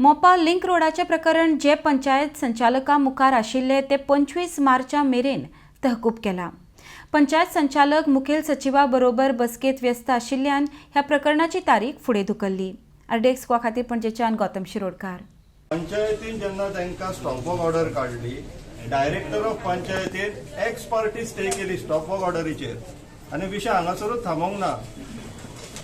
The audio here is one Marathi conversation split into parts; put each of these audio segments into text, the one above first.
मोपा लिंक रोडाचे प्रकरण जे पंचायत संचालका मुखार आशिल्ले ते 25 मार्चा मेरेन तहकूब केला। पंचायत संचालक मुखेल सचिवा बरोबर बसकेत व्यस्त आशिल्ल्यान ह्या प्रकरणाची तारीख फुडें धुकल्ली। आरडीएक्स गोवा खातीर पणजेच्यान गौतम शिरोडकार। पंचायतीन जेन्ना तांकां स्टॉप वर्क ऑर्डर काढली, डायरेक्टर ऑफ पंचायतीन एक्स पार्टी स्टे केली स्टॉप वर्क ऑर्डरीचेर आनी विशय हांगासरूच थांबोंक ना।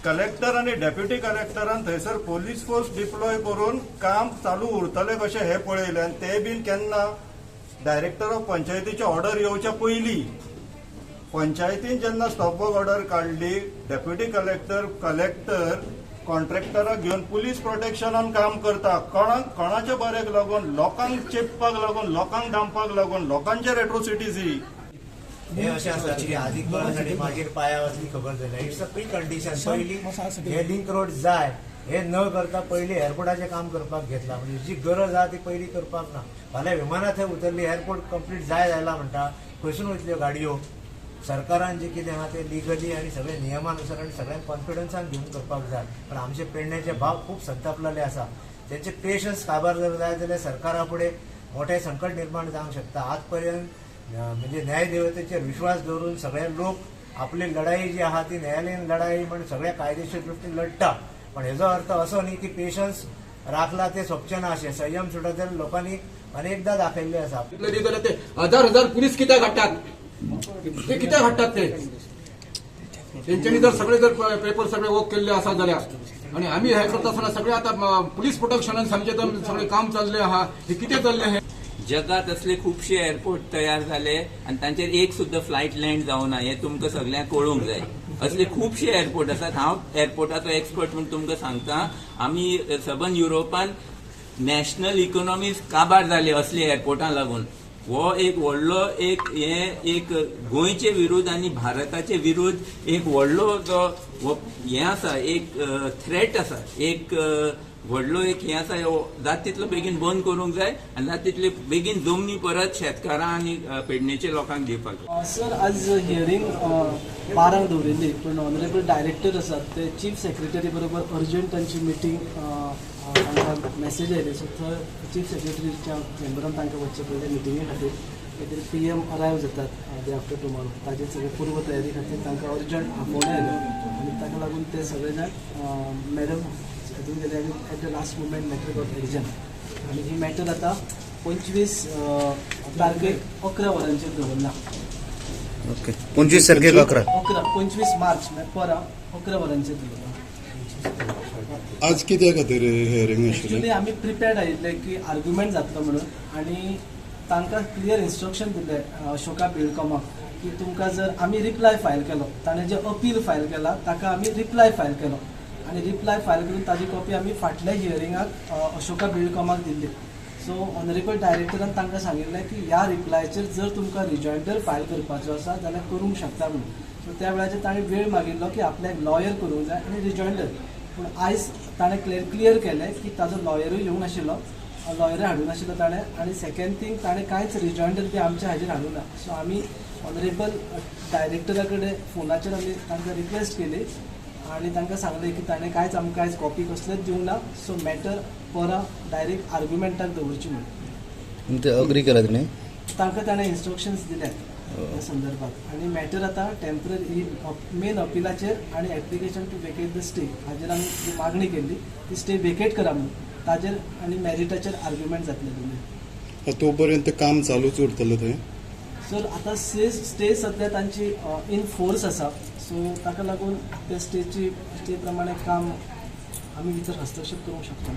कलेक्टर आणि डेप्युटी कलेक्टरान थंयसर पोलीस फोर्स डिप्लॉय करून काम चालू उरतले कशें हे पळयलें आनी ते बीन केन्ना डायरेक्टर ऑफ पंचायतीची ऑर्डर येवच्या पयलीं पंचायतीन जेन्ना स्टॉप वर्क ऑर्डर काढली, डेप्युटी कलेक्टर कॉन्ट्रॅक्टराक घेवन पुलीस प्रोटेक्शनान काम करता। कोणाच्या बऱ्याक लागून, लोकांक चेपपाक लागून, लोकांक डांबपाक लागून, लोकांचेर एट्रोसिटीज ही हे अशें आसा की आदीक कळून मागीर पांया वचली खबर जाल्या। It's a pre condition. पयलीं हे लिंक रोड जाय हे न करता पयलीं एअरपोर्टाचें काम करपाक घेतला। म्हणजे जी गरज आहा ती पयलीं करपाक ना। फाल्यां विमानां थंय उतरली, एअरपोर्ट कंप्लीट जाय जायला म्हणटा, खंयसून वयतल्यो गाडयो? सरकारान जे कितें आहा ते लिगली आनी सगळे नियमानुसार आनी सगळ्यांक कॉन्फिडन्सान घेवन करपाक जाय। पण आमचे पेडण्याचे भाव खूब संतापलेले आसा। तेंचे पेशन्स काबार जर जाय जाल्यार सरकारा फुडें मोठें संकट निर्माण जावंक शकता। आज पर्यंत म्हणजे न्यायदेवतेचेर विश्वास दवरून सगळे लोक आपली लढाई जी आहा ती न्यायालयीन लढाई म्हणून सगळ्या कायदेशीर दृश्टीन लढटा। पण हेजो अर्थ असो न्ही की पेशन्स राखला ते सोपचें ना अशें। संयम सुटाचेर लोकांनी अनेकदा दाखयल्ले आसा। ते हजार पुलीस कित्याक हाडटात? ते कित्याक हाडटात? तेंच्यांनी जर सगळे जर पेपर सगळे वर्क केल्ले आसा जाल्यार आनी आमी हे करता आसतना सगळे आतां पुलीस प्रोटेक्शनान सामकें सगळे काम चाललें आहा। हे कितें चाललें? हे जगात असले खूपशे एअरपोर्ट तयार झाले आणि तांचेर एक सुद्धा फ्लायट लँड जावना हे तुमकां सगळ्यांक कळूंक जाय। असले खूपशे एअरपोर्ट आसात। हांव एअरपोर्टाचो एक्सपर्ट म्हणून तुमकां सांगता, आमी सबंद युरोपान नॅशनल इकॉनॉमीज काबार जाले असले एअरपोर्टां लागून। हो एक व्हडलो एक गोंयचे विरुद्ध आणि भारताचे विरुद्ध एक व्हडलो जो हे आसा, एक थ्रेट आसा, एक व्हडलो एक हे आसा। जाता तितलो बेगीन बंद करूंक जाय आनी जाता तितले बेगीन जमनी परत शेतकारां आनी पेडणेच्या लोकांक दिवपाक जाय। सर, आज हियरिंग 12 दवरिल्ली, पण ऑनरेबल डायरेक्टर आसात ते चीफ सेक्रेटरी बरोबर अर्जंट तांची मिटींग तांकां मेसेज आयली। सो थंय चीफ सेक्रेटरीच्या मेंबरान तांकां वचचे पयलीं मिटिंगे खातीर काहीतरी PM अरायव जातात डे आफ्टर टुमॉरो। ताजे सगळे पूर्व तयारी खातीर तांकां अर्जंट फोन आयलो आनी ताका लागून ते सगळे जाण मॅडम हातून गेले आनी at the last moment matter got addition. आनी ही मॅटर आतां 25 तारखेक 11 वरांचेर दवरला। ओके, 25 तारखेक 25 मार्च परा 11 वरांचेर दवरला। आज कित्या खातीर हियरिंग आशिल्लें? एक्चुअली आमी प्रिपेर्ड आयिल्ले की आर्ग्युमेंट जातलो म्हणून, आनी तांकां क्लियर इन्स्ट्रक्शन दिले अशोका बिल्डकॉमाक की तुमकां जर आमी रिप्लाय फायल केलो, ताणें जे अपील फायल केला ताका आमी रिप्लाय फायल केलो आनी रिप्लाय फायल करून ताजी कॉपी आमी फाटल्या हियरिंगाक अशोका बिल्डकॉमाक दिल्ली। सो ऑनरेबल डायरेक्टरान तांकां सांगिल्लें की ह्या रिप्लायचेर जर तुमकां रिजॉयंडर फायल करपाचो आसा जाल्यार करूंक शकता म्हणून। सो त्या वेळाचेर ताणें वेळ मागिल्लो की आपल्याक लॉयर करूंक जाय आनी रिजॉयंडर। पूण आयज ताणें क्लियर केलें की ताजो लॉयरूय येवंक नाशिल्लो, लॉयरूय हाडूंक नाशिल्लो ताणें। आनी सेकंड थिंग, ताणें कांयच रिजॉयंडर बी आमच्या हाजेर हाडूंक ना। सो आमी ऑनरेबल डायरेक्टरा कडेन फोनाचेर आमी तांकां रिक्वेस्ट केली आनी तांकां सांगलें की ताणें कांयच आमकां आयज कॉपी कसलेच दिवंक ना। सो मॅटर परा डायरेक्ट आर्ग्युमेंटाक दवरची म्हणून ते अग्री केला तिणे। तांकां ताणें इन्स्ट्रक्शन्स दिल्यात त्या संदर्भात। आनी मॅटर आतां टेम्पररी मेन अपीलाचेर आनी application to vacate the stay हाजेर आमी जी मागणी केल्ली ती स्टे वेकेट करा म्हणून, ताजेर आनी मेरिटाचेर आर्ग्युमेंट जातले दोनूय। तो पर्यंत काम चालूच उरतलें थंय? सर, आतां स्टे सद्या तांची इन फोर्स आसा। सो ताका लागून त्या स्टे प्रमाणे काम आमी भितर हस्तक्षेप करूंक शकता।